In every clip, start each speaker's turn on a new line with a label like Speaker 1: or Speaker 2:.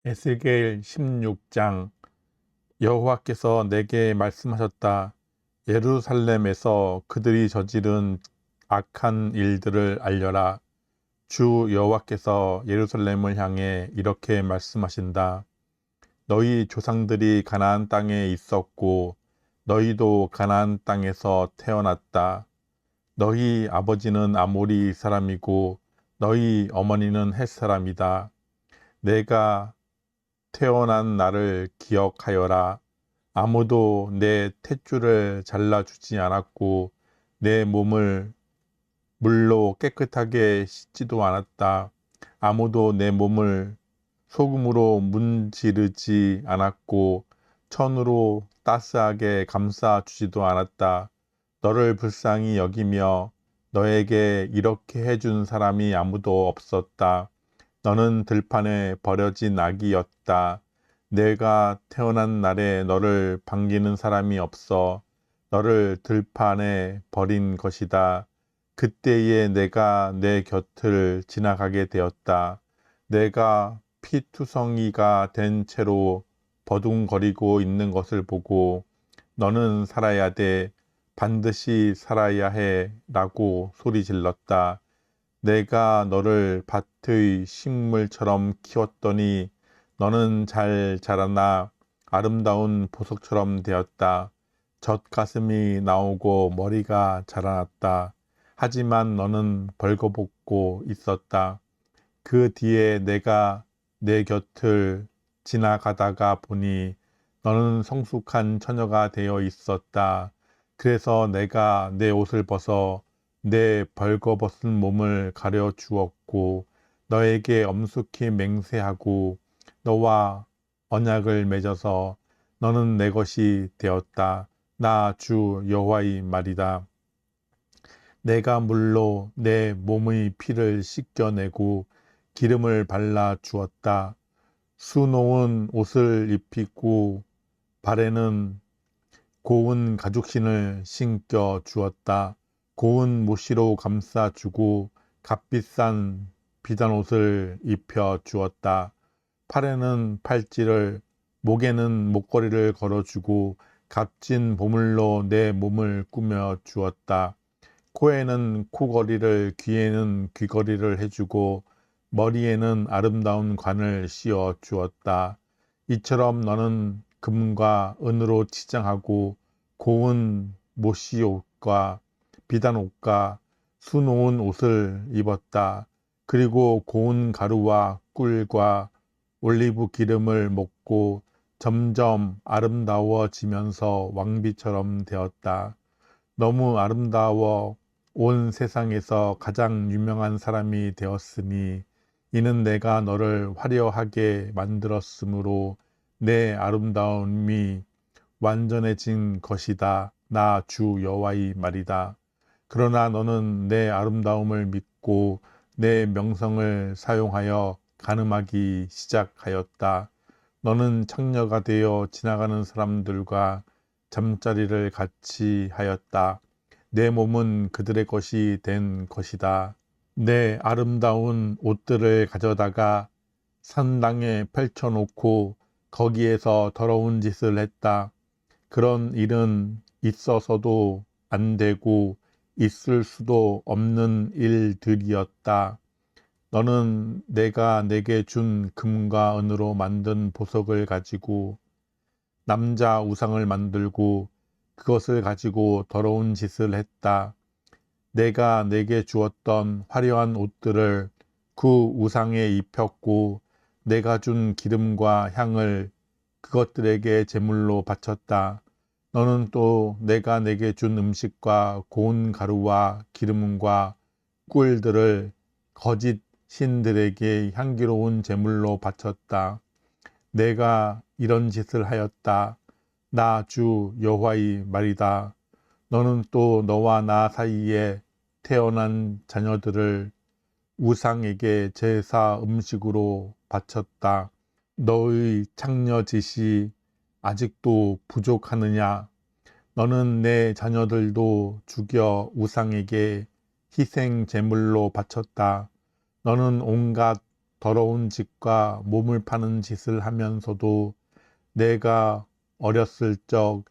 Speaker 1: 에스겔 16장. 여호와께서 내게 말씀하셨다. 예루살렘에서 그들이 저지른 악한 일들을 알려라. 주 여호와께서 예루살렘을 향해 이렇게 말씀하신다. 너희 조상들이 가나안 땅에 있었고 너희도 가나안 땅에서 태어났다. 너희 아버지는 아모리 사람이고 너희 어머니는 헷 사람이다. 내가 태어난 날을 기억하여라. 아무도 내 탯줄을 잘라주지 않았고 내 몸을 물로 깨끗하게 씻지도 않았다. 아무도 내 몸을 소금으로 문지르지 않았고 천으로 따스하게 감싸주지도 않았다. 너를 불쌍히 여기며 너에게 이렇게 해준 사람이 아무도 없었다. 너는 들판에 버려진 아기였다. 내가 태어난 날에 너를 반기는 사람이 없어 너를 들판에 버린 것이다. 그때에 내가 내 곁을 지나가게 되었다. 내가 피투성이가 된 채로 버둥거리고 있는 것을 보고 너는 살아야 돼. 반드시 살아야 해. 라고 소리 질렀다. 내가 너를 밭의 식물처럼 키웠더니 너는 잘 자라나 아름다운 보석처럼 되었다. 젖가슴이 나오고 머리가 자라났다. 하지만 너는 벌거벗고 있었다. 그 뒤에 내가 내 곁을 지나가다가 보니 너는 성숙한 처녀가 되어 있었다. 그래서 내가 내 옷을 벗어 내 벌거벗은 몸을 가려 주었고 너에게 엄숙히 맹세하고 너와 언약을 맺어서 너는 내 것이 되었다. 나 주 여호와의 말이다. 내가 물로 내 몸의 피를 씻겨내고 기름을 발라 주었다. 수놓은 옷을 입히고 발에는 고운 가죽신을 신겨 주었다. 고운 모시로 감싸주고 값비싼 비단옷을 입혀 주었다. 팔에는 팔찌를, 목에는 목걸이를 걸어주고 값진 보물로 내 몸을 꾸며 주었다. 코에는 코걸이를, 귀에는 귀걸이를 해주고 머리에는 아름다운 관을 씌워 주었다. 이처럼 너는 금과 은으로 치장하고 고운 모시옷과 비단옷과 수놓은 옷을 입었다. 그리고 고운 가루와 꿀과 올리브 기름을 먹고 점점 아름다워지면서 왕비처럼 되었다. 너무 아름다워 온 세상에서 가장 유명한 사람이 되었으니 이는 내가 너를 화려하게 만들었으므로 내 아름다움이 완전해진 것이다. 나 주 여호와의 말이다. 그러나 너는 내 아름다움을 믿고 내 명성을 사용하여 간음하기 시작하였다. 너는 창녀가 되어 지나가는 사람들과 잠자리를 같이 하였다. 내 몸은 그들의 것이 된 것이다. 내 아름다운 옷들을 가져다가 산당에 펼쳐놓고 거기에서 더러운 짓을 했다. 그런 일은 있어서도 안 되고 있을 수도 없는 일들이었다. 너는 내가 내게 준 금과 은으로 만든 보석을 가지고 남자 우상을 만들고 그것을 가지고 더러운 짓을 했다. 내가 내게 주었던 화려한 옷들을 그 우상에 입혔고 내가 준 기름과 향을 그것들에게 제물로 바쳤다. 너는 또 내가 내게 준 음식과 고운 가루와 기름과 꿀들을 거짓 신들에게 향기로운 제물로 바쳤다. 내가 이런 짓을 하였다. 나 주 여호와의 말이다. 너는 또 너와 나 사이에 태어난 자녀들을 우상에게 제사 음식으로 바쳤다. 너의 창녀짓이 아직도 부족하느냐? 너는 내 자녀들도 죽여 우상에게 희생 제물로 바쳤다. 너는 온갖 더러운 짓과 몸을 파는 짓을 하면서도 내가 어렸을 적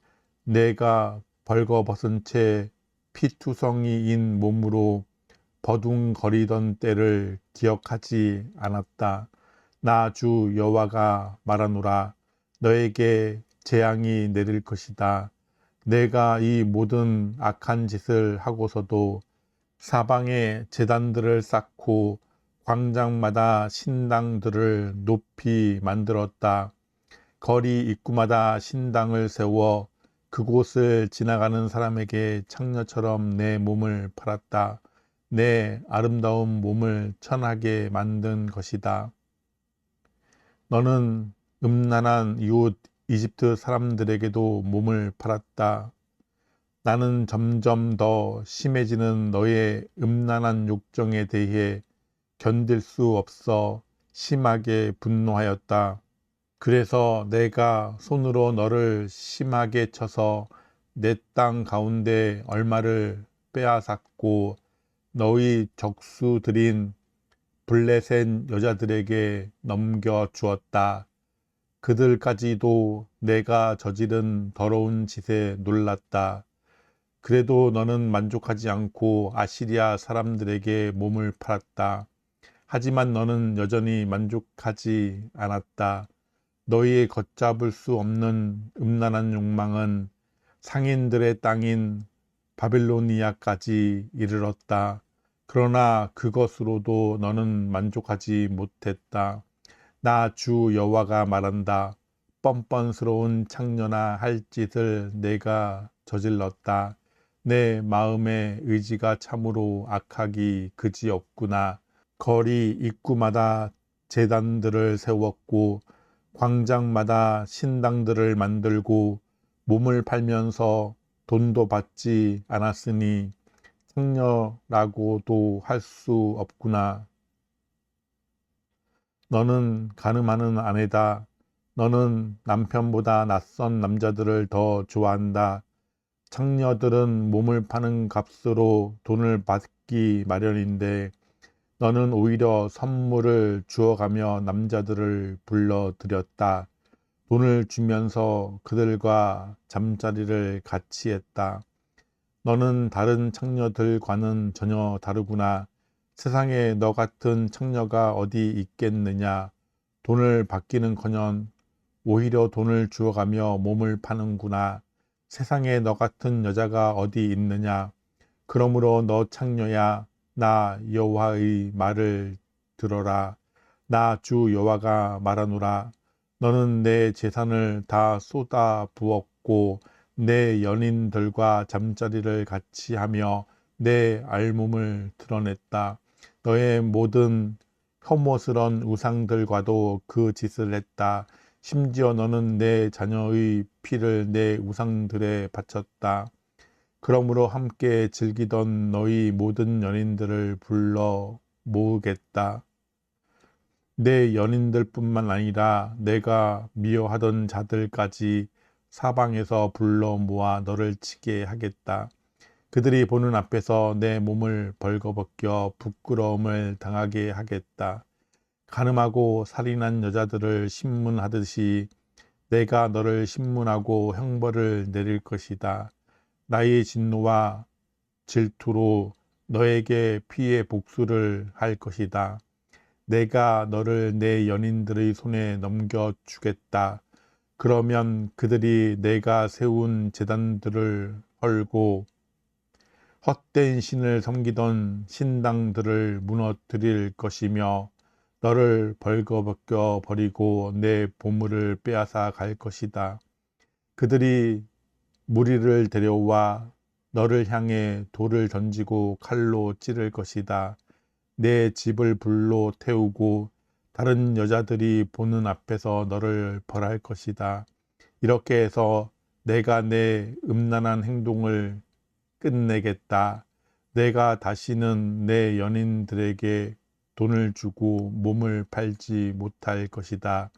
Speaker 1: 내가 벌거벗은 채 피투성이인 몸으로 버둥거리던 때를 기억하지 않았다. 나 주 여호와가 말하노라. 너에게 재앙이 내릴 것이다. 내가 이 모든 악한 짓을 하고서도 사방에 제단들을 쌓고 광장마다 신당들을 높이 만들었다. 거리 입구마다 신당을 세워 그곳을 지나가는 사람에게 창녀처럼 내 몸을 팔았다. 내 아름다운 몸을 천하게 만든 것이다. 너는 음란한 이웃 이집트 사람들에게도 몸을 팔았다. 나는 점점 더 심해지는 너의 음란한 욕정에 대해 견딜 수 없어 심하게 분노하였다. 그래서 내가 손으로 너를 심하게 쳐서 내 땅 가운데 얼마를 빼앗았고 너희 적수들인 블레셋 여자들에게 넘겨주었다. 그들까지도 내가 저지른 더러운 짓에 놀랐다. 그래도 너는 만족하지 않고 아시리아 사람들에게 몸을 팔았다. 하지만 너는 여전히 만족하지 않았다. 너희의 걷잡을 수 없는 음란한 욕망은 상인들의 땅인 바빌로니아까지 이르렀다. 그러나 그것으로도 너는 만족하지 못했다. 나 주 여호와가 말한다. 뻔뻔스러운 창녀나 할 짓을 내가 저질렀다. 내 마음의 의지가 참으로 악하기 그지없구나. 거리 입구마다 제단들을 세웠고 광장마다 신당들을 만들고 몸을 팔면서 돈도 받지 않았으니 창녀라고도 할 수 없구나. 너는 가늠하는 아내다. 너는 남편보다 낯선 남자들을 더 좋아한다. 창녀들은 몸을 파는 값으로 돈을 받기 마련인데 너는 오히려 선물을 주어가며 남자들을 불러들였다. 돈을 주면서 그들과 잠자리를 같이 했다. 너는 다른 창녀들과는 전혀 다르구나. 세상에 너 같은 창녀가 어디 있겠느냐. 돈을 받기는커녕 오히려 돈을 주어가며 몸을 파는구나. 세상에 너 같은 여자가 어디 있느냐. 그러므로 너 창녀야, 나 여호와의 말을 들어라. 나 주 여호와가 말하노라. 너는 내 재산을 다 쏟아 부었고 내 연인들과 잠자리를 같이 하며 내 알몸을 드러냈다. 너의 모든 혐오스런 우상들과도 그 짓을 했다. 심지어 너는 내 자녀의 피를 내 우상들에 바쳤다. 그러므로 함께 즐기던 너희 모든 연인들을 불러 모으겠다. 내 연인들뿐만 아니라 내가 미워하던 자들까지 사방에서 불러 모아 너를 치게 하겠다. 그들이 보는 앞에서 내 몸을 벌거벗겨 부끄러움을 당하게 하겠다. 간음하고 살인한 여자들을 신문하듯이 내가 너를 신문하고 형벌을 내릴 것이다. 나의 진노와 질투로 너에게 피해 복수를 할 것이다. 내가 너를 내 연인들의 손에 넘겨주겠다. 그러면 그들이 내가 세운 제단들을 헐고 헛된 신을 섬기던 신당들을 무너뜨릴 것이며 너를 벌거벗겨 버리고 내 보물을 빼앗아 갈 것이다. 그들이 무리를 데려와 너를 향해 돌을 던지고 칼로 찌를 것이다. 내 집을 불로 태우고 다른 여자들이 보는 앞에서 너를 벌할 것이다. 이렇게 해서 내가 내 음란한 행동을 끝내겠다. 내가 다시는 내 연인들에게 돈을 주고 몸을 팔지 못할 것이다.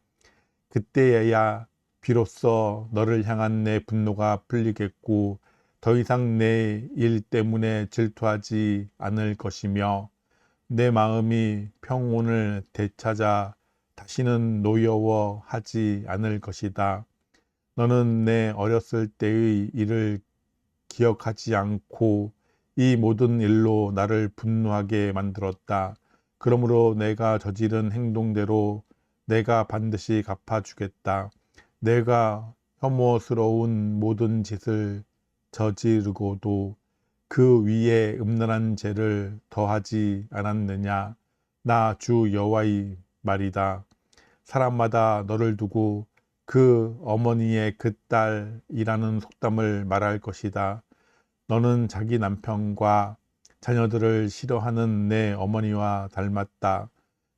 Speaker 1: 그때야 비로소 너를 향한 내 분노가 풀리겠고 더 이상 내 일 때문에 질투하지 않을 것이며 내 마음이 평온을 되찾아 다시는 노여워하지 않을 것이다. 너는 내 어렸을 때의 일을 기억하지 않고 이 모든 일로 나를 분노하게 만들었다. 그러므로 내가 저지른 행동대로 내가 반드시 갚아주겠다. 내가 혐오스러운 모든 짓을 저지르고도 그 위에 음란한 죄를 더하지 않았느냐. 나 주 여호와의 말이다. 사람마다 너를 두고 그 어머니의 그 딸이라는 속담을 말할 것이다. 너는 자기 남편과 자녀들을 싫어하는 내 어머니와 닮았다.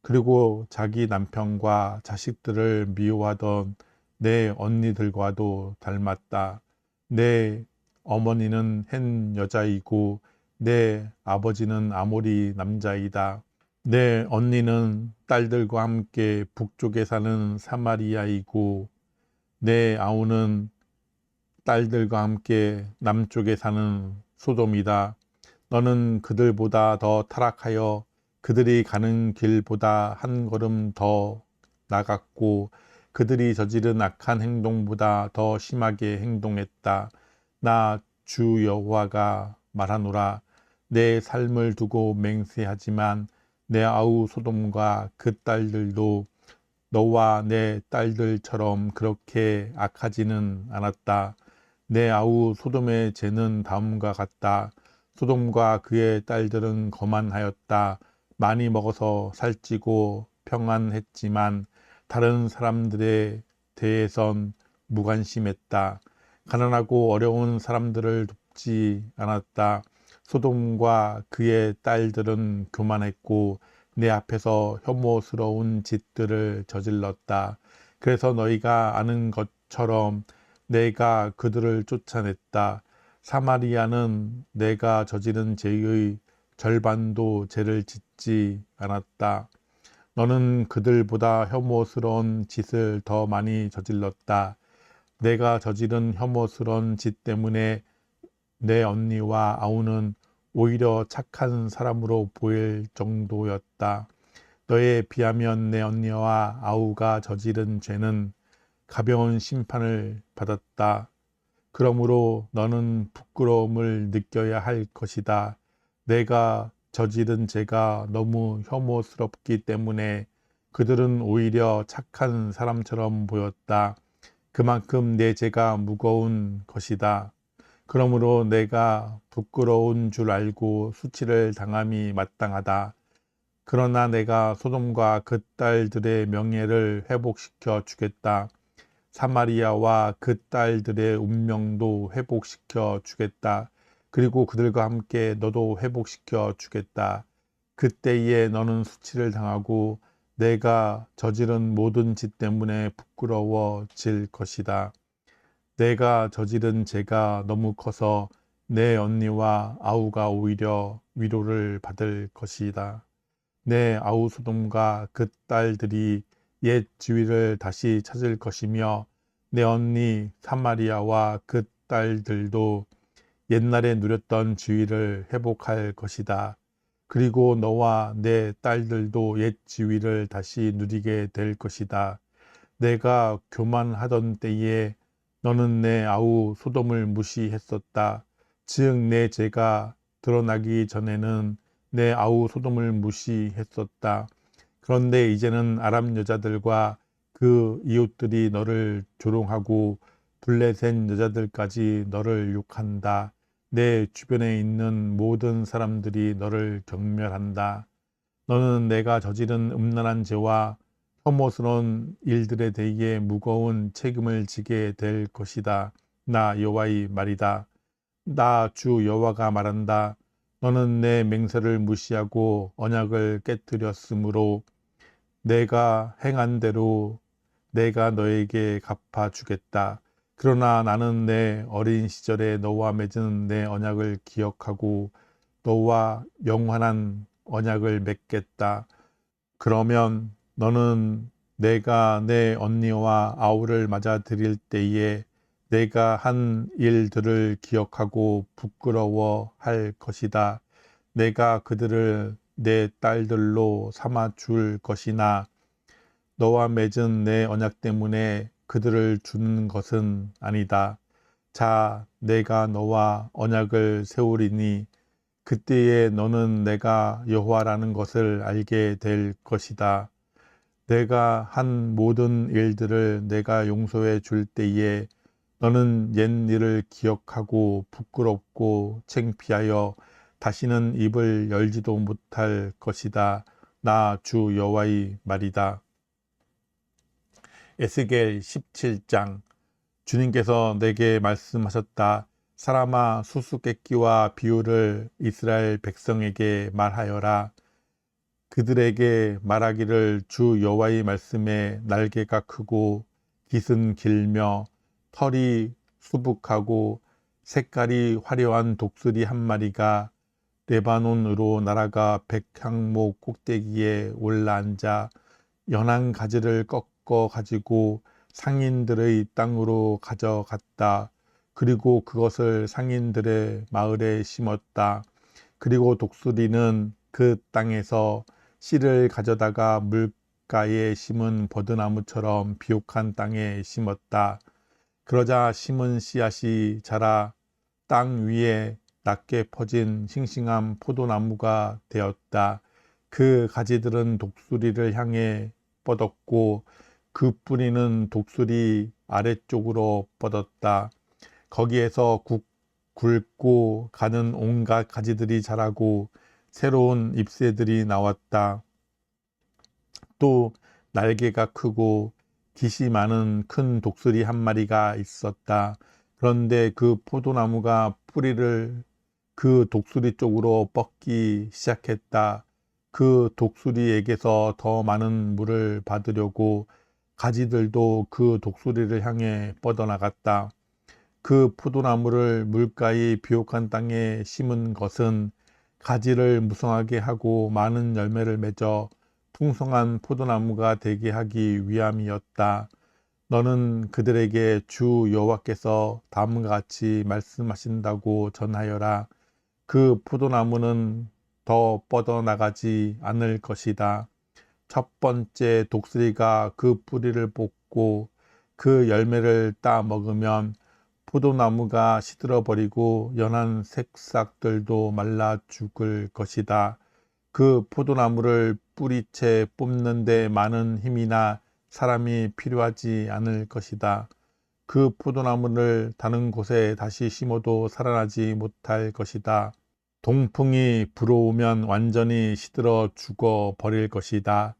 Speaker 1: 그리고 자기 남편과 자식들을 미워하던 내 언니들과도 닮았다. 내 어머니는 헨 여자이고 내 아버지는 아모리 남자이다. 내 언니는 딸들과 함께 북쪽에 사는 사마리아이고 내 아우는 딸들과 함께 남쪽에 사는 소돔이다. 너는 그들보다 더 타락하여 그들이 가는 길보다 한 걸음 더 나갔고 그들이 저지른 악한 행동보다 더 심하게 행동했다. 나 주 여호와가 말하노라. 내 삶을 두고 맹세하지만 내 아우 소돔과 그 딸들도 너와 내 딸들처럼 그렇게 악하지는 않았다. 내 아우 소돔의 죄는 다음과 같다. 소돔과 그의 딸들은 거만하였다. 많이 먹어서 살찌고 평안했지만 다른 사람들에 대해선 무관심했다. 가난하고 어려운 사람들을 돕지 않았다. 소돔과 그의 딸들은 교만했고 내 앞에서 혐오스러운 짓들을 저질렀다. 그래서 너희가 아는 것처럼 내가 그들을 쫓아냈다. 사마리아는 내가 저지른 죄의 절반도 죄를 짓지 않았다. 너는 그들보다 혐오스러운 짓을 더 많이 저질렀다. 내가 저지른 혐오스러운 짓 때문에 내 언니와 아우는 오히려 착한 사람으로 보일 정도였다. 너에 비하면 내 언니와 아우가 저지른 죄는 가벼운 심판을 받았다. 그러므로 너는 부끄러움을 느껴야 할 것이다. 내가 저지른 죄가 너무 혐오스럽기 때문에 그들은 오히려 착한 사람처럼 보였다. 그만큼 내 죄가 무거운 것이다. 그러므로 내가 부끄러운 줄 알고 수치를 당함이 마땅하다. 그러나 내가 소돔과 그 딸들의 명예를 회복시켜 주겠다. 사마리아와 그 딸들의 운명도 회복시켜 주겠다. 그리고 그들과 함께 너도 회복시켜 주겠다. 그때에 너는 수치를 당하고 내가 저지른 모든 짓 때문에 부끄러워질 것이다. 내가 저지른 죄가 너무 커서 내 언니와 아우가 오히려 위로를 받을 것이다. 내 아우 소돔과 그 딸들이 옛 지위를 다시 찾을 것이며 내 언니 사마리아와 그 딸들도 옛날에 누렸던 지위를 회복할 것이다. 그리고 너와 내 딸들도 옛 지위를 다시 누리게 될 것이다. 내가 교만하던 때에 너는 내 아우 소돔을 무시했었다. 즉 내 죄가 드러나기 전에는 내 아우 소돔을 무시했었다. 그런데 이제는 아람 여자들과 그 이웃들이 너를 조롱하고 블레셋 여자들까지 너를 욕한다. 내 주변에 있는 모든 사람들이 너를 경멸한다. 너는 내가 저지른 음란한 죄와 혐오스러운 일들에 대해 무거운 책임을 지게 될 것이다. 나 여호와의 말이다. 나 주 여호와가 말한다. 너는 내 맹세를 무시하고 언약을 깨뜨렸으므로 내가 행한 대로 내가 너에게 갚아주겠다. 그러나 나는 내 어린 시절에 너와 맺은 내 언약을 기억하고 너와 영원한 언약을 맺겠다. 그러면 너는 내가 내 언니와 아우를 맞아들일 때에 내가 한 일들을 기억하고 부끄러워할 것이다. 내가 그들을 내 딸들로 삼아 줄 것이나 너와 맺은 내 언약 때문에 그들을 주는 것은 아니다. 자, 내가 너와 언약을 세우리니 그때에 너는 내가 여호와라는 것을 알게 될 것이다. 내가 한 모든 일들을 내가 용서해 줄 때에 너는 옛 일을 기억하고 부끄럽고 창피하여 다시는 입을 열지도 못할 것이다. 나 주 여호와의 말이다. 에스겔 17장. 주님께서 내게 말씀하셨다. 사람아, 수수께끼와 비유를 이스라엘 백성에게 말하여라. 그들에게 말하기를 주 여호와의 말씀에 날개가 크고 깃은 길며 털이 수북하고 색깔이 화려한 독수리 한 마리가 레바논으로 날아가 백향목 꼭대기에 올라앉아 연한 가지를 꺾어 가지고 상인들의 땅으로 가져갔다. 그리고 그것을 상인들의 마을에 심었다. 그리고 독수리는 그 땅에서 씨를 가져다가 물가에 심은 버드나무처럼 비옥한 땅에 심었다. 그러자 심은 씨앗이 자라 땅 위에 낮게 퍼진 싱싱한 포도나무가 되었다. 그 가지들은 독수리를 향해 뻗었고 그 뿌리는 독수리 아래쪽으로 뻗었다. 거기에서 굵고 가는 온갖 가지들이 자라고 새로운 잎새들이 나왔다. 또 날개가 크고 깃이 많은 큰 독수리 한 마리가 있었다. 그런데 그 포도나무가 뿌리를 그 독수리 쪽으로 뻗기 시작했다. 그 독수리에게서 더 많은 물을 받으려고 가지들도 그 독수리를 향해 뻗어나갔다. 그 포도나무를 물가의 비옥한 땅에 심은 것은 가지를 무성하게 하고 많은 열매를 맺어 풍성한 포도나무가 되게 하기 위함이었다. 너는 그들에게 주 여호와께서 다음과 같이 말씀하신다고 전하여라. 그 포도나무는 더 뻗어나가지 않을 것이다. 첫 번째 독수리가 그 뿌리를 뽑고 그 열매를 따 먹으면 포도나무가 시들어버리고 연한 새싹들도 말라 죽을 것이다. 그 포도나무를 뿌리채 뽑는데 많은 힘이나 사람이 필요하지 않을 것이다. 그 포도나무를 다른 곳에 다시 심어도 살아나지 못할 것이다. 동풍이 불어오면 완전히 시들어 죽어 버릴 것이다.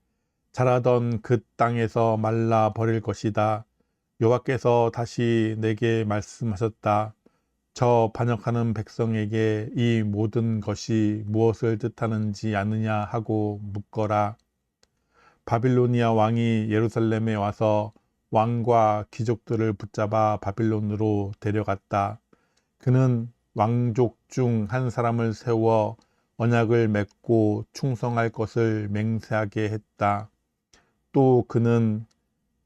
Speaker 1: 자라던 그 땅에서 말라 버릴 것이다. 여호와께서 다시 내게 말씀하셨다. 저 반역하는 백성에게 이 모든 것이 무엇을 뜻하는지 아느냐 하고 묻거라. 바빌로니아 왕이 예루살렘에 와서 왕과 귀족들을 붙잡아 바빌론으로 데려갔다. 그는 왕족 중 한 사람을 세워 언약을 맺고 충성할 것을 맹세하게 했다. 또 그는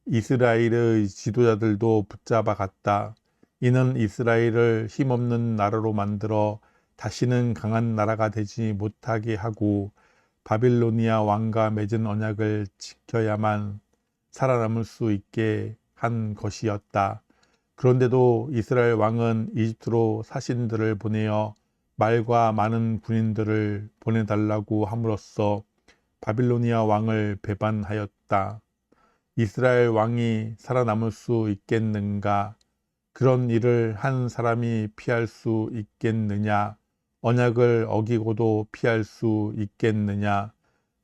Speaker 1: 이스라엘의 지도자들도 붙잡아 갔다. 이는 이스라엘을 힘없는 나라로 만들어 다시는 강한 나라가 되지 못하게 하고 바빌로니아 왕과 맺은 언약을 지켜야만 살아남을 수 있게 한 것이었다. 그런데도 이스라엘 왕은 이집트로 사신들을 보내어 말과 많은 군인들을 보내달라고 함으로써 바빌로니아 왕을 배반하였다. 이스라엘 왕이 살아남을 수 있겠는가? 그런 일을 한 사람이 피할 수 있겠느냐? 언약을 어기고도 피할 수 있겠느냐?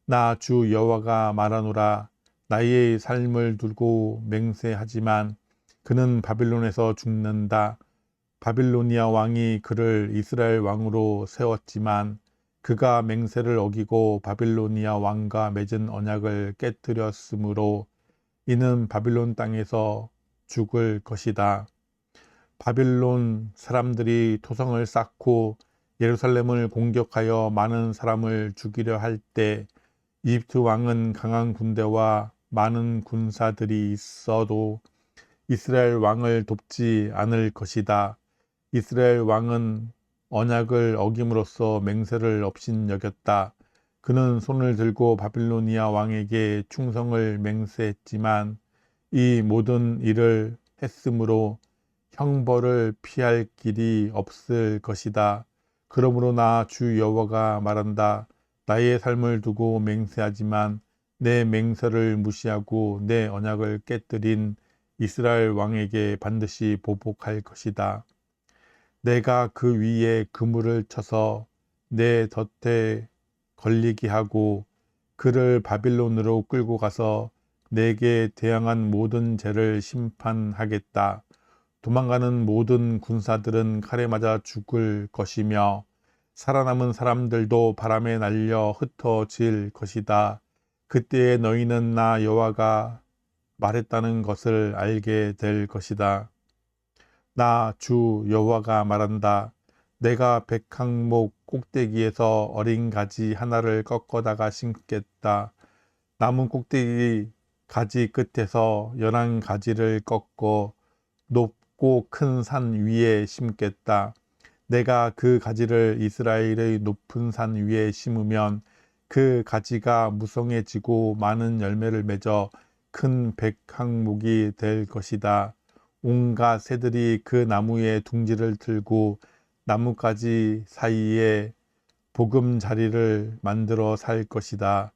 Speaker 1: 나 주 여호와가 말하노라. 나의 삶을 두고 맹세하지만 그는 바빌론에서 죽는다. 바빌로니아 왕이 그를 이스라엘 왕으로 세웠지만 그가 맹세를 어기고 바빌로니아 왕과 맺은 언약을 깨뜨렸으므로 이는 바빌론 땅에서 죽을 것이다. 바빌론 사람들이 토성을 쌓고 예루살렘을 공격하여 많은 사람을 죽이려 할 때 이집트 왕은 강한 군대와 많은 군사들이 있어도 이스라엘 왕을 돕지 않을 것이다. 이스라엘 왕은 언약을 어김으로써 맹세를 업신여겼다. 그는 손을 들고 바빌로니아 왕에게 충성을 맹세했지만 이 모든 일을 했으므로 형벌을 피할 길이 없을 것이다. 그러므로 나 주 여호와가 말한다. 나의 삶을 두고 맹세하지만 내 맹세를 무시하고 내 언약을 깨뜨린 이스라엘 왕에게 반드시 보복할 것이다. 내가 그 위에 그물을 쳐서 내 덫에 걸리게 하고 그를 바빌론으로 끌고 가서 내게 대항한 모든 죄를 심판하겠다. 도망가는 모든 군사들은 칼에 맞아 죽을 것이며 살아남은 사람들도 바람에 날려 흩어질 것이다. 그때에 너희는 나 여호와가 말했다는 것을 알게 될 것이다. 나 주 여호와가 말한다. 내가 백항목 꼭대기에서 어린 가지 하나를 꺾어다가 심겠다. 나무 꼭대기 가지 끝에서 11가지를 꺾어 높고 큰 산 위에 심겠다. 내가 그 가지를 이스라엘의 높은 산 위에 심으면 그 가지가 무성해지고 많은 열매를 맺어 큰 백항목이 될 것이다. 온갖 새들이 그 나무의 둥지를 틀고 나뭇가지 사이에 보금자리를 만들어 살 것이다.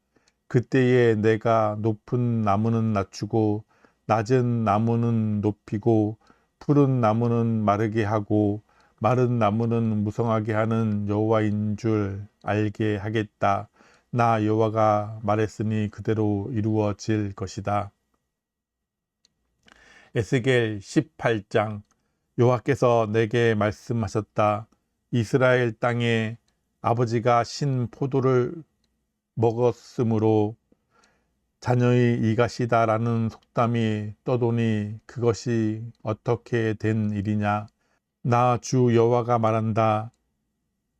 Speaker 1: 그때에 내가 높은 나무는 낮추고 낮은 나무는 높이고 푸른 나무는 마르게 하고 마른 나무는 무성하게 하는 여호와인 줄 알게 하겠다. 나 여호와가 말했으니 그대로 이루어질 것이다. 에스겔 18장. 여호와께서 내게 말씀하셨다. 이스라엘 땅에 아버지가 신 포도를 먹었으므로 자녀의 이가시다라는 속담이 떠도니 그것이 어떻게 된 일이냐. 나 주 여호와가 말한다.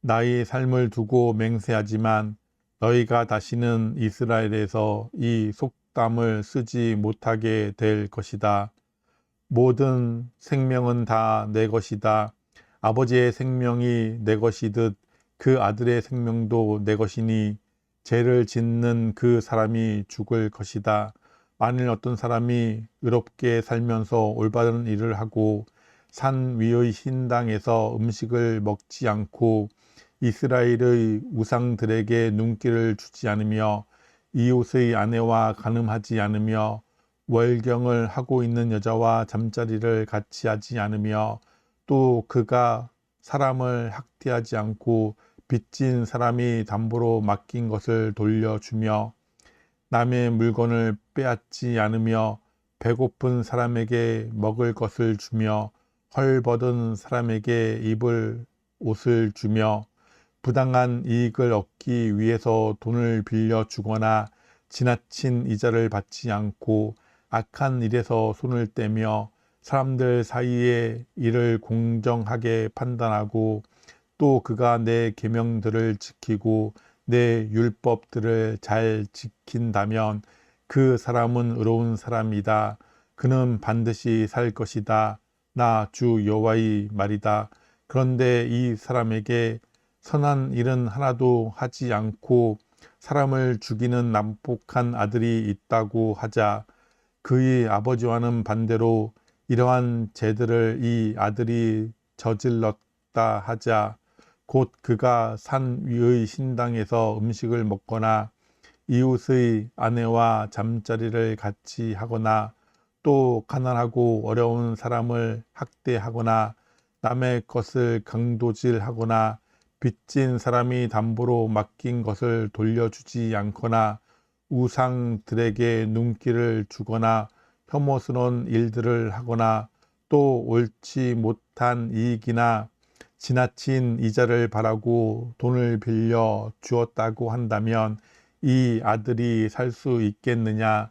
Speaker 1: 나의 삶을 두고 맹세하지만 너희가 다시는 이스라엘에서 이 속담을 쓰지 못하게 될 것이다. 모든 생명은 다 내 것이다. 아버지의 생명이 내 것이듯 그 아들의 생명도 내 것이니 죄를 짓는 그 사람이 죽을 것이다. 만일 어떤 사람이 의롭게 살면서 올바른 일을 하고 산 위의 흰 땅에서 음식을 먹지 않고 이스라엘의 우상들에게 눈길을 주지 않으며 이웃의 아내와 간음하지 않으며 월경을 하고 있는 여자와 잠자리를 같이 하지 않으며 또 그가 사람을 학대하지 않고 빚진 사람이 담보로 맡긴 것을 돌려주며 남의 물건을 빼앗지 않으며 배고픈 사람에게 먹을 것을 주며 헐벗은 사람에게 입을 옷을 주며 부당한 이익을 얻기 위해서 돈을 빌려주거나 지나친 이자를 받지 않고 악한 일에서 손을 떼며 사람들 사이에 이를 공정하게 판단하고 또 그가 내 계명들을 지키고 내 율법들을 잘 지킨다면 그 사람은 의로운 사람이다. 그는 반드시 살 것이다. 나 주 여호와의 말이다. 그런데 이 사람에게 선한 일은 하나도 하지 않고 사람을 죽이는 난폭한 아들이 있다고 하자. 그의 아버지와는 반대로 이러한 죄들을 이 아들이 저질렀다 하자. 곧 그가 산 위의 신당에서 음식을 먹거나 이웃의 아내와 잠자리를 같이 하거나 또 가난하고 어려운 사람을 학대하거나 남의 것을 강도질하거나 빚진 사람이 담보로 맡긴 것을 돌려주지 않거나 우상들에게 눈길을 주거나 혐오스러운 일들을 하거나 또 옳지 못한 이익이나 지나친 이자를 바라고 돈을 빌려 주었다고 한다면 이 아들이 살 수 있겠느냐?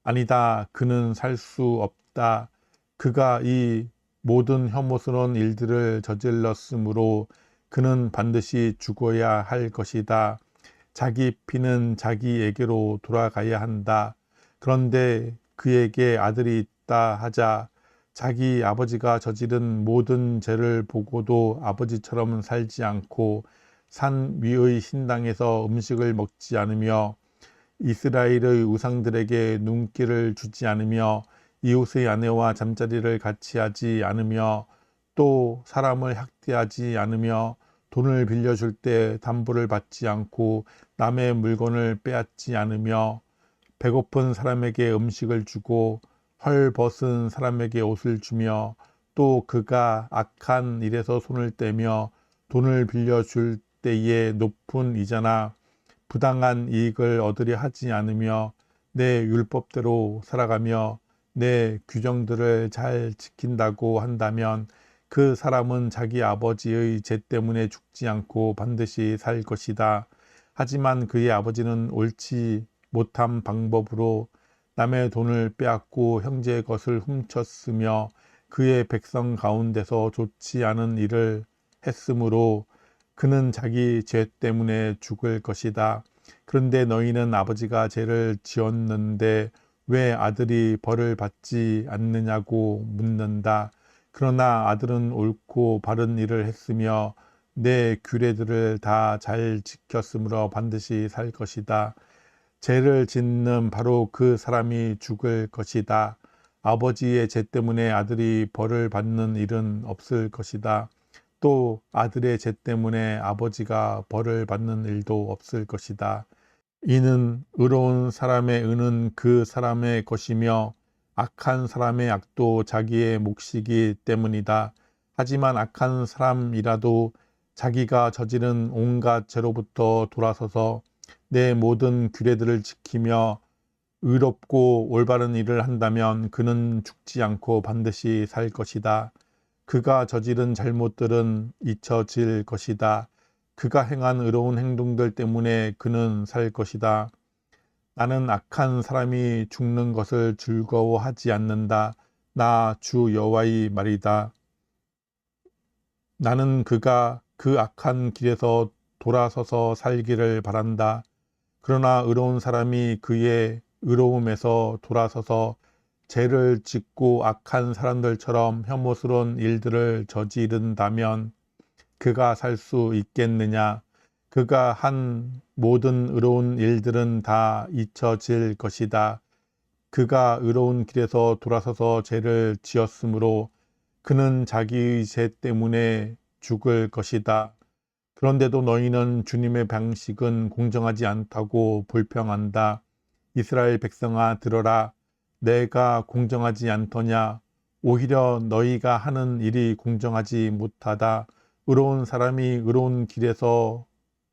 Speaker 1: 아니다. 그는 살 수 없다. 그가 이 모든 혐오스러운 일들을 저질렀으므로 그는 반드시 죽어야 할 것이다. 자기 피는 자기에게로 돌아가야 한다. 그런데 그에게 아들이 있다 하자 자기 아버지가 저지른 모든 죄를 보고도 아버지처럼 살지 않고 산 위의 신당에서 음식을 먹지 않으며 이스라엘의 우상들에게 눈길을 주지 않으며 이웃의 아내와 잠자리를 같이 하지 않으며 또 사람을 학대하지 않으며 돈을 빌려줄 때 담보를 받지 않고 남의 물건을 빼앗지 않으며 배고픈 사람에게 음식을 주고 헐벗은 사람에게 옷을 주며 또 그가 악한 일에서 손을 떼며 돈을 빌려줄 때에 높은 이자나 부당한 이익을 얻으려 하지 않으며 내 율법대로 살아가며 내 규정들을 잘 지킨다고 한다면 그 사람은 자기 아버지의 죄 때문에 죽지 않고 반드시 살 것이다. 하지만 그의 아버지는 옳지 못한 방법으로 남의 돈을 빼앗고 형제의 것을 훔쳤으며 그의 백성 가운데서 좋지 않은 일을 했으므로 그는 자기 죄 때문에 죽을 것이다. 그런데 너희는 아버지가 죄를 지었는데 왜 아들이 벌을 받지 않느냐고 묻는다. 그러나 아들은 옳고 바른 일을 했으며 내 규례들을 다 잘 지켰으므로 반드시 살 것이다. 죄를 짓는 바로 그 사람이 죽을 것이다. 아버지의 죄 때문에 아들이 벌을 받는 일은 없을 것이다. 또 아들의 죄 때문에 아버지가 벌을 받는 일도 없을 것이다. 이는 의로운 사람의 의는 그 사람의 것이며 악한 사람의 악도 자기의 몫이기 때문이다. 하지만 악한 사람이라도 자기가 저지른 온갖 죄로부터 돌아서서 내 모든 규례들을 지키며 의롭고 올바른 일을 한다면 그는 죽지 않고 반드시 살 것이다. 그가 저지른 잘못들은 잊혀질 것이다. 그가 행한 의로운 행동들 때문에 그는 살 것이다. 나는 악한 사람이 죽는 것을 즐거워하지 않는다. 나 주 여호와의 말이다. 나는 그가 그 악한 길에서 돌아서서 살기를 바란다. 그러나 의로운 사람이 그의 의로움에서 돌아서서 죄를 짓고 악한 사람들처럼 혐오스러운 일들을 저지른다면 그가 살 수 있겠느냐? 그가 한 모든 의로운 일들은 다 잊혀질 것이다. 그가 의로운 길에서 돌아서서 죄를 지었으므로 그는 자기의 죄 때문에 죽을 것이다. 그런데도 너희는 주님의 방식은 공정하지 않다고 불평한다. 이스라엘 백성아 들어라. 내가 공정하지 않더냐? 오히려 너희가 하는 일이 공정하지 못하다. 의로운 사람이 의로운 길에서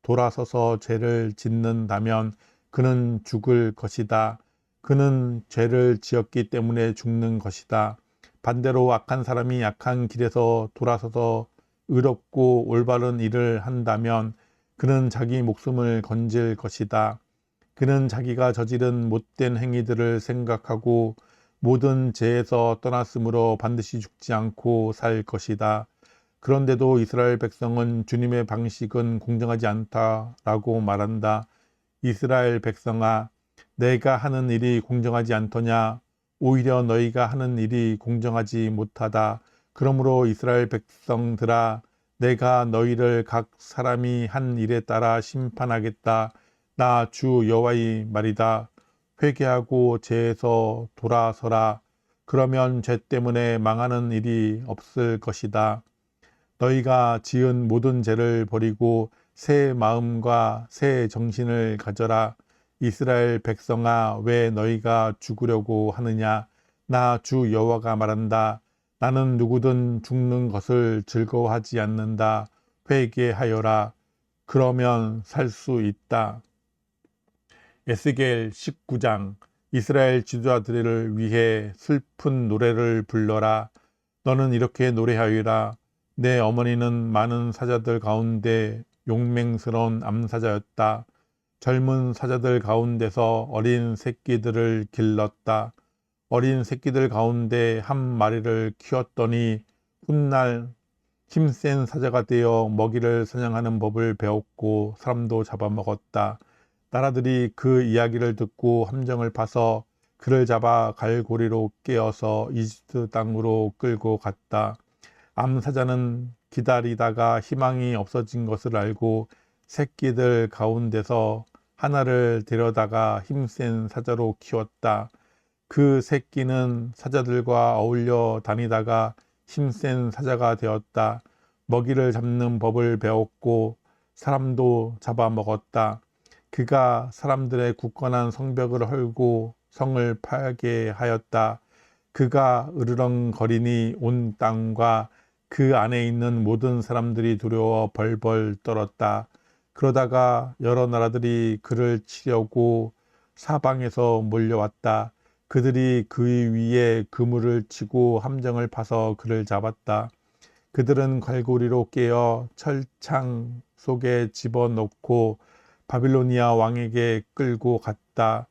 Speaker 1: 돌아서서 죄를 짓는다면 그는 죽을 것이다. 그는 죄를 지었기 때문에 죽는 것이다. 반대로 악한 사람이 악한 길에서 돌아서서 의롭고 올바른 일을 한다면 그는 자기 목숨을 건질 것이다. 그는 자기가 저지른 못된 행위들을 생각하고 모든 죄에서 떠났으므로 반드시 죽지 않고 살 것이다. 그런데도 이스라엘 백성은 주님의 방식은 공정하지 않다라고 말한다. 이스라엘 백성아, 내가 하는 일이 공정하지 않더냐? 오히려 너희가 하는 일이 공정하지 못하다. 그러므로 이스라엘 백성들아, 내가 너희를 각 사람이 한 일에 따라 심판하겠다. 나 주 여호와의 말이다. 회개하고 죄에서 돌아서라. 그러면 죄 때문에 망하는 일이 없을 것이다. 너희가 지은 모든 죄를 버리고 새 마음과 새 정신을 가져라. 이스라엘 백성아, 왜 너희가 죽으려고 하느냐? 나 주 여호와가 말한다. 나는 누구든 죽는 것을 즐거워하지 않는다. 회개하여라. 그러면 살 수 있다. 에스겔 19장. 이스라엘 지도자들을 위해 슬픈 노래를 불러라. 너는 이렇게 노래하여라. 내 어머니는 많은 사자들 가운데 용맹스러운 암사자였다. 젊은 사자들 가운데서 어린 새끼들을 길렀다. 어린 새끼들 가운데 한 마리를 키웠더니 훗날 힘센 사자가 되어 먹이를 사냥하는 법을 배웠고 사람도 잡아먹었다. 나라들이 그 이야기를 듣고 함정을 파서 그를 잡아 갈고리로 깨어서 이집트 땅으로 끌고 갔다. 암사자는 기다리다가 희망이 없어진 것을 알고 새끼들 가운데서 하나를 데려다가 힘센 사자로 키웠다. 그 새끼는 사자들과 어울려 다니다가 힘센 사자가 되었다. 먹이를 잡는 법을 배웠고 사람도 잡아먹었다. 그가 사람들의 굳건한 성벽을 헐고 성을 파괴하였다. 그가 으르렁거리니 온 땅과 그 안에 있는 모든 사람들이 두려워 벌벌 떨었다. 그러다가 여러 나라들이 그를 치려고 사방에서 몰려왔다. 그들이 그 위에 그물을 치고 함정을 파서 그를 잡았다. 그들은 갈고리로 깨어 철창 속에 집어넣고 바빌로니아 왕에게 끌고 갔다.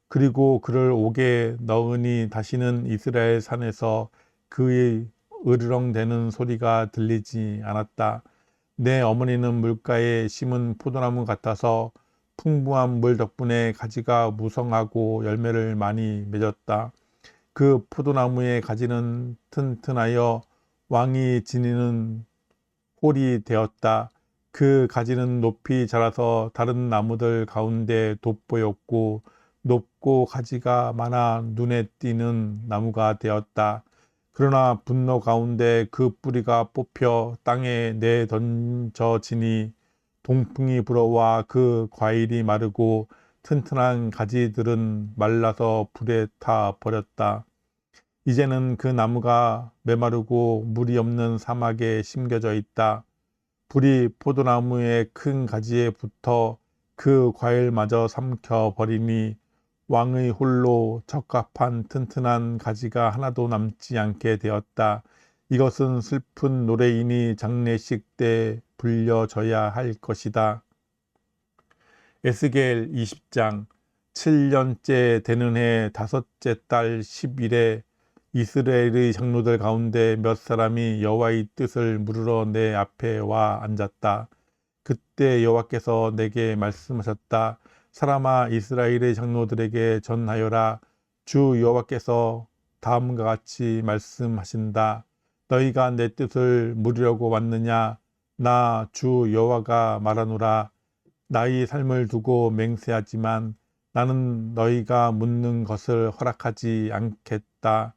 Speaker 1: 그리고 그를 옥에 넣으니 다시는 이스라엘 산에서 그의 으르렁대는 소리가 들리지 않았다. 내 어머니는 물가에 심은 포도나무 같아서 풍부한 물 덕분에 가지가 무성하고 열매를 많이 맺었다. 그 포도나무의 가지는 튼튼하여 왕이 지니는 홀이 되었다. 그 가지는 높이 자라서 다른 나무들 가운데 돋보였고 높고 가지가 많아 눈에 띄는 나무가 되었다. 그러나 분노 가운데 그 뿌리가 뽑혀 땅에 내던져지니 동풍이 불어와 그 과일이 마르고 튼튼한 가지들은 말라서 불에 타 버렸다. 이제는 그 나무가 메마르고 물이 없는 사막에 심겨져 있다. 불이 포도나무의 큰 가지에 붙어 그 과일마저 삼켜 버리니 왕의 홀로 적합한 튼튼한 가지가 하나도 남지 않게 되었다. 이것은 슬픈 노래이니 장례식 때 불려져야 할 것이다. 에스겔 20장 7년째 되는 해 다섯째 달 10일에 이스라엘의 장로들 가운데 몇 사람이 여호와의 뜻을 물으러 내 앞에 와 앉았다. 그때 여호와께서 내게 말씀하셨다. 사람아, 이스라엘의 장로들에게 전하여라. 주 여호와께서 다음과 같이 말씀하신다. 너희가 내 뜻을 물으려고 왔느냐? 나 주 여호와가 말하노라. 나의 삶을 두고 맹세하지만 나는 너희가 묻는 것을 허락하지 않겠다.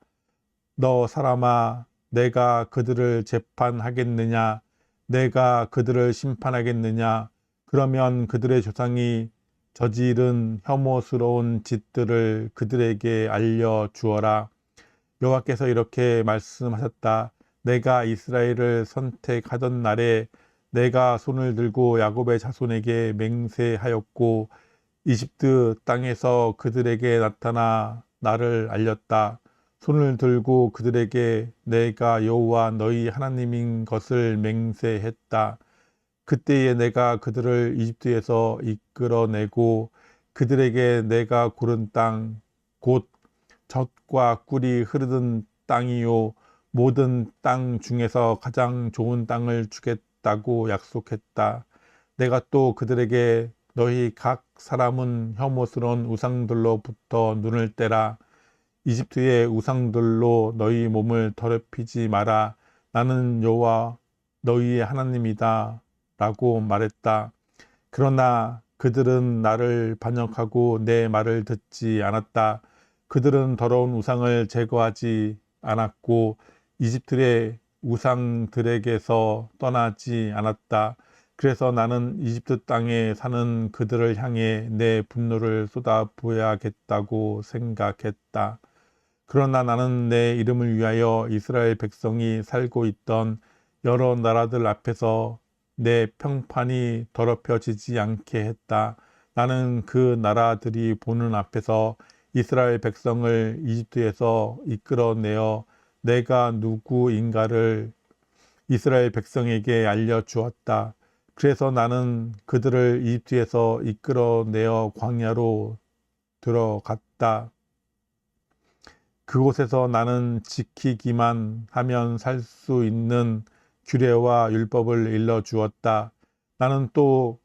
Speaker 1: 너 사람아, 내가 그들을 재판하겠느냐? 내가 그들을 심판하겠느냐? 그러면 그들의 조상이 저지른 혐오스러운 짓들을 그들에게 알려주어라. 여호와께서 이렇게 말씀하셨다. 내가 이스라엘을 선택하던 날에 내가 손을 들고 야곱의 자손에게 맹세하였고 이집트 땅에서 그들에게 나타나 나를 알렸다. 손을 들고 그들에게 내가 여호와 너희 하나님인 것을 맹세했다. 그때에 내가 그들을 이집트에서 이끌어내고 그들에게 내가 고른 땅, 곧 젖과 꿀이 흐르는 땅이요 모든 땅 중에서 가장 좋은 땅을 주겠다고 약속했다. 내가 또 그들에게 너희 각 사람은 혐오스러운 우상들로부터 눈을 떼라. 이집트의 우상들로 너희 몸을 더럽히지 마라. 나는 여호와 너희의 하나님이다 라고 말했다. 그러나 그들은 나를 반역하고 내 말을 듣지 않았다. 그들은 더러운 우상을 제거하지 않았고 이집트의 우상들에게서 떠나지 않았다. 그래서 나는 이집트 땅에 사는 그들을 향해 내 분노를 쏟아부어야겠다고 생각했다. 그러나 나는 내 이름을 위하여 이스라엘 백성이 살고 있던 여러 나라들 앞에서 내 평판이 더럽혀지지 않게 했다. 나는 그 나라들이 보는 앞에서 이스라엘 백성을 이집트에서 이끌어내어 내가 누구인가를 이스라엘 백성에게 알려주었다. 그래서 나는 그들을 이집트에서 이끌어내어 광야로 들어갔다. 그곳에서 나는 지키기만 하면 살 수 있는 규례와 율법을 일러주었다. 나는 또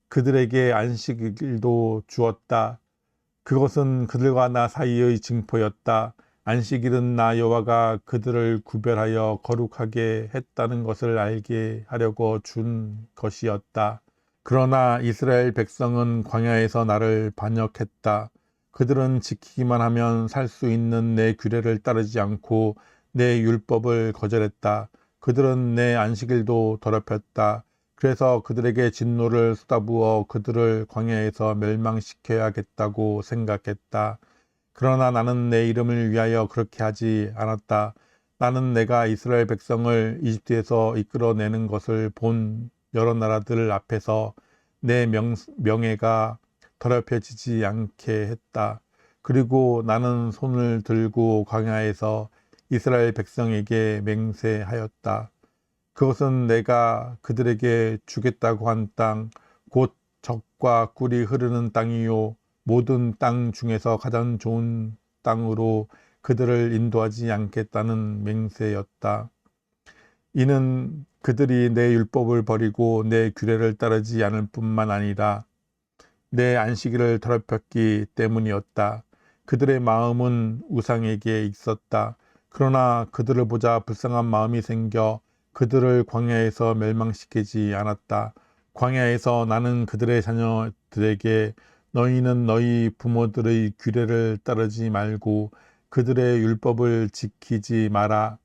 Speaker 1: 그들에게 안식일도 주었다. 그것은 그들과 나 사이의 징표였다. 안식일은 나 여호와가 그들을 구별하여 거룩하게 했다는 것을 알게 하려고 준 것이었다. 그러나 이스라엘 백성은 광야에서 나를 반역했다. 그들은 지키기만 하면 살 수 있는 내 규례를 따르지 않고 내 율법을 거절했다. 그들은 내 안식일도 더럽혔다. 그래서 그들에게 진노를 쏟아부어 그들을 광야에서 멸망시켜야겠다고 생각했다. 그러나 나는 내 이름을 위하여 그렇게 하지 않았다. 나는 내가 이스라엘 백성을 이집트에서 이끌어내는 것을 본 여러 나라들 앞에서 내 명예가 더럽혀지지 않게 했다. 그리고 나는 손을 들고 광야에서 이스라엘 백성에게 맹세하였다. 그것은 내가 그들에게 주겠다고 한 땅, 곧 젖과 꿀이 흐르는 땅이요 모든 땅 중에서 가장 좋은 땅으로 그들을 인도하지 않겠다는 맹세였다. 이는 그들이 내 율법을 버리고 내 규례를 따르지 않을 뿐만 아니라 내 안식일을 더럽혔기 때문이었다. 그들의 마음은 우상에게 있었다. 그러나 그들을 보자 불쌍한 마음이 생겨 그들을 광야에서 멸망시키지 않았다. 광야에서 나는 그들의 자녀들에게 너희는 너희 부모들의 규례를 따르지 말고 그들의 율법을 지키지 마라.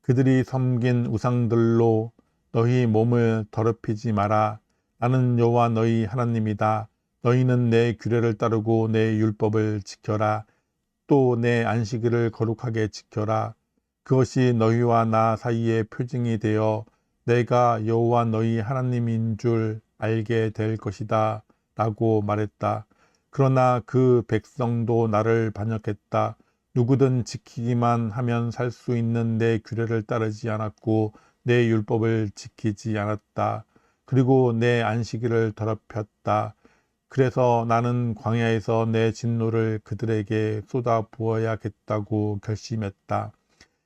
Speaker 1: 그들이 섬긴 우상들로 너희 몸을 더럽히지 마라. 나는 여호와 너희 하나님이다. 너희는 내 규례를 따르고 내 율법을 지켜라. 또 내 안식일을 거룩하게 지켜라. 그것이 너희와 나 사이의 표징이 되어 내가 여호와 너희 하나님인 줄 알게 될 것이다. 라고 말했다. 그러나 그 백성도 나를 반역했다. 누구든 지키기만 하면 살 수 있는 내 규례를 따르지 않았고 내 율법을 지키지 않았다. 그리고 내 안식일을 더럽혔다. 그래서 나는 광야에서 내 진노를 그들에게 쏟아 부어야겠다고 결심했다.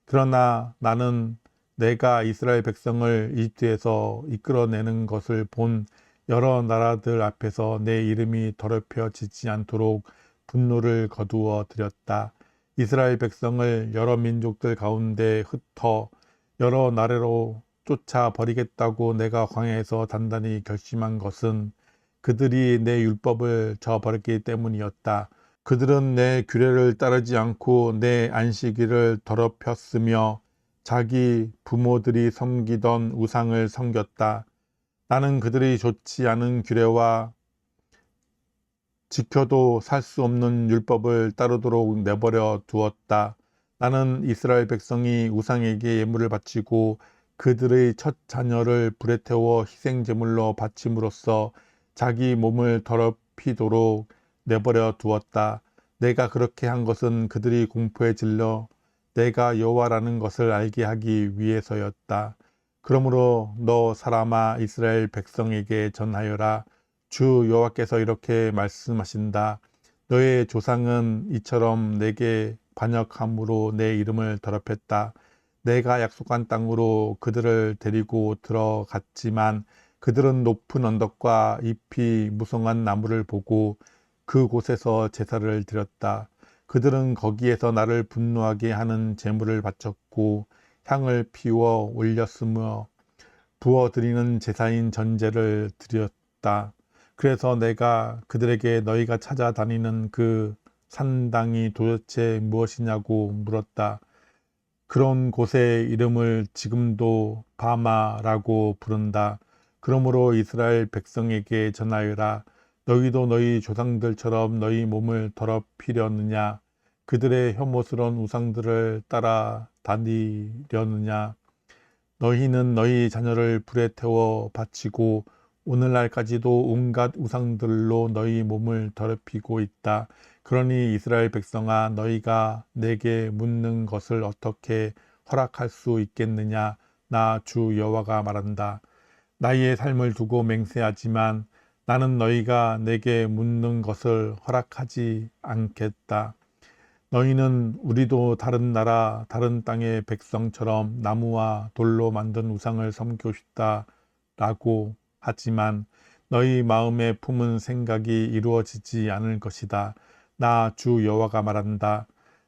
Speaker 1: 그러나 나는 내가 이스라엘 백성을 이집트에서 이끌어내는 것을 본 여러 나라들 앞에서 내 이름이 더럽혀지지 않도록 분노를 거두어 드렸다. 이스라엘 백성을 여러 민족들 가운데 흩어 여러 나라로 쫓아 버리겠다고 내가 광야에서 단단히 결심한 것은 그들이 내 율법을 저버렸기 때문이었다. 그들은 내 규례를 따르지 않고 내 안식일을 더럽혔으며 자기 부모들이 섬기던 우상을 섬겼다. 나는 그들이 좋지 않은 규례와 지켜도 살 수 없는 율법을 따르도록 내버려 두었다. 나는 이스라엘 백성이 우상에게 예물을 바치고 그들의 첫 자녀를 불에 태워 희생제물로 바침으로써 자기 몸을 더럽히도록 내버려 두었다. 내가 그렇게 한 것은 그들이 공포에 질려 내가 여호와라는 것을 알게 하기 위해서였다. 그러므로 너 사람아 이스라엘 백성에게 전하여라. 주 여호와께서 이렇게 말씀하신다. 너의 조상은 이처럼 내게 반역함으로 내 이름을 더럽혔다. 내가 약속한 땅으로 그들을 데리고 들어갔지만 그들은 높은 언덕과 잎이 무성한 나무를 보고 그곳에서 제사를 드렸다. 그들은 거기에서 나를 분노하게 하는 제물을 바쳤고 향을 피워 올렸으며 부어드리는 제사인 전제를 드렸다. 그래서 내가 그들에게 너희가 찾아다니는 그 산당이 도대체 무엇이냐고 물었다. 그런 곳의 이름을 지금도 바마라고 부른다. 그러므로 이스라엘 백성에게 전하여라. 너희도 너희 조상들처럼 너희 몸을 더럽히려느냐? 그들의 혐오스러운 우상들을 따라 다니려느냐? 너희는 너희 자녀를 불에 태워 바치고 오늘날까지도 온갖 우상들로 너희 몸을 더럽히고 있다. 그러니 이스라엘 백성아 너희가 내게 묻는 것을 어떻게 허락할 수 있겠느냐? 나 주 여호와가 말한다. 나의 삶을 두고 맹세하지만 나는 너희가 내게 묻는 것을 허락하지 않겠다. 너희는 우리도 다른 나라 다른 땅의 백성처럼 나무와 돌로 만든 우상을 섬기고 싶다라고 하지만 너희 마음에 품은 생각이 이루어지지 않을 것이다. 나 주 여호와가 말한다.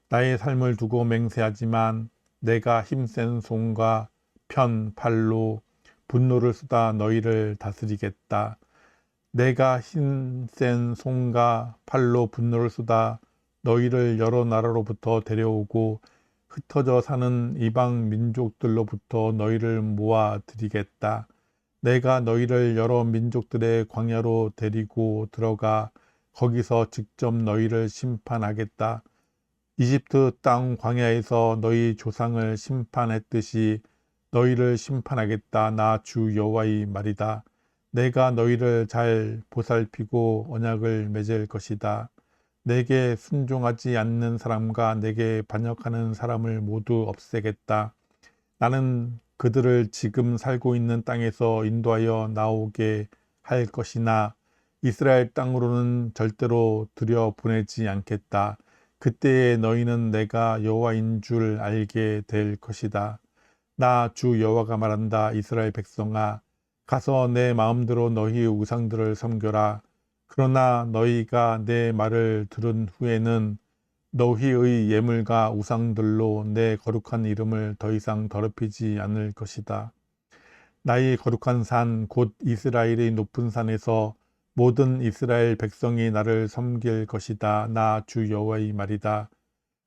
Speaker 1: 나의 삶을 두고 맹세하지만 내가 힘센 손과 편 팔로 분노를 쏟아 너희를 다스리겠다. 내가 힘센 손과 팔로 분노를 쏟아 너희를 여러 나라로부터 데려오고 흩어져 사는 이방 민족들로부터 너희를 모아드리겠다. 내가 너희를 여러 민족들의 광야로 데리고 들어가 거기서 직접 너희를 심판하겠다. 이집트 땅 광야에서 너희 조상을 심판했듯이 너희를 심판하겠다. 나 주 여호와의 말이다. 내가 너희를 잘 보살피고 언약을 맺을 것이다. 내게 순종하지 않는 사람과 내게 반역하는 사람을 모두 없애겠다. 나는 그들을 지금 살고 있는 땅에서 인도하여 나오게 할 것이나 이스라엘 땅으로는 절대로 들여보내지 않겠다. 그때에 너희는 내가 여호와인 줄 알게 될 것이다. 나 주 여호와가 말한다. 이스라엘 백성아, 가서 내 마음대로 너희의 우상들을 섬겨라. 그러나 너희가 내 말을 들은 후에는 너희의 예물과 우상들로 내 거룩한 이름을 더 이상 더럽히지 않을 것이다. 나의 거룩한 산, 곧 이스라엘의 높은 산에서 모든 이스라엘 백성이 나를 섬길 것이다. 나 주 여호와의 말이다.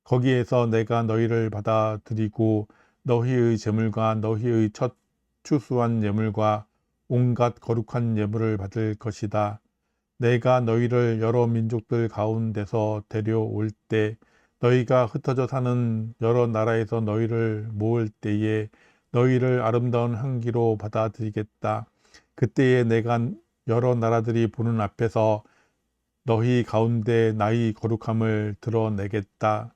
Speaker 1: 거기에서 내가 너희를 받아들이고 너희의 제물과 너희의 첫 추수한 예물과 온갖 거룩한 예물을 받을 것이다. 내가 너희를 여러 민족들 가운데서 데려올 때 너희가 흩어져 사는 여러 나라에서 너희를 모을 때에 너희를 아름다운 향기로 받아들이겠다. 그때에 내가 여러 나라들이 보는 앞에서 너희 가운데 나의 거룩함을 드러내겠다.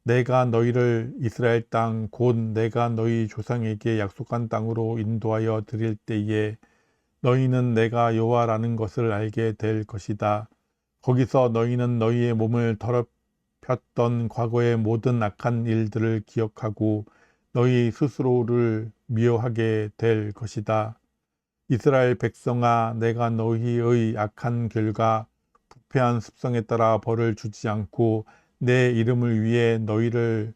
Speaker 1: 내가 너희를 이스라엘 땅 곧 내가 너희 조상에게 약속한 땅으로 인도하여 드릴 때에 너희는 내가 여호와라는 것을 알게 될 것이다. 거기서 너희는 너희의 몸을 더럽혔던 과거의 모든 악한 일들을 기억하고 너희 스스로를 미워하게 될 것이다. 이스라엘 백성아, 내가 너희의 악한 길과 부패한 습성에 따라 벌을 주지 않고 내 이름을 위해 너희를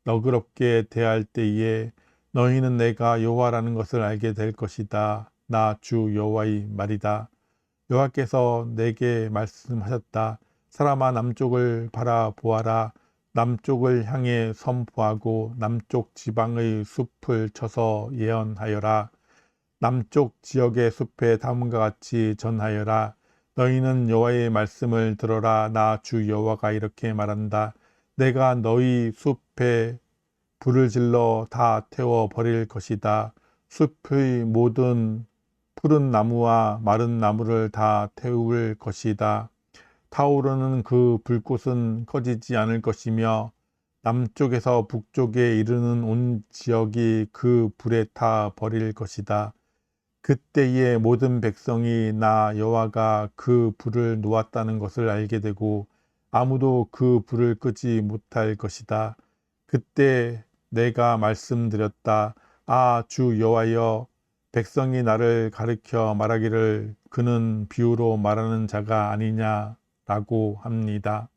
Speaker 1: 너그럽게 대할 때에 너희는 내가 여호와라는 것을 알게 될 것이다. 나 주 여호와의 말이다. 여호와께서 내게 말씀하셨다. 사람아, 남쪽을 바라보아라. 남쪽을 향해 선포하고 남쪽 지방의 숲을 쳐서 예언하여라. 남쪽 지역의 숲에 다음과 같이 전하여라. 너희는 여호와의 말씀을 들어라. 나 주 여호와가 이렇게 말한다. 내가 너희 숲에 불을 질러 다 태워 버릴 것이다. 숲의 모든 푸른 나무와 마른 나무를 다 태울 것이다. 타오르는 그 불꽃은 꺼지지 않을 것이며 남쪽에서 북쪽에 이르는 온 지역이 그 불에 타 버릴 것이다. 그때에 모든 백성이 나 여호와가 그 불을 놓았다는 것을 알게 되고 아무도 그 불을 끄지 못할 것이다. 그때 내가 말씀드렸다. 아, 주 여호와여, 백성이 나를 가르쳐 말하기를 그는 비유로 말하는 자가 아니냐라고 합니다.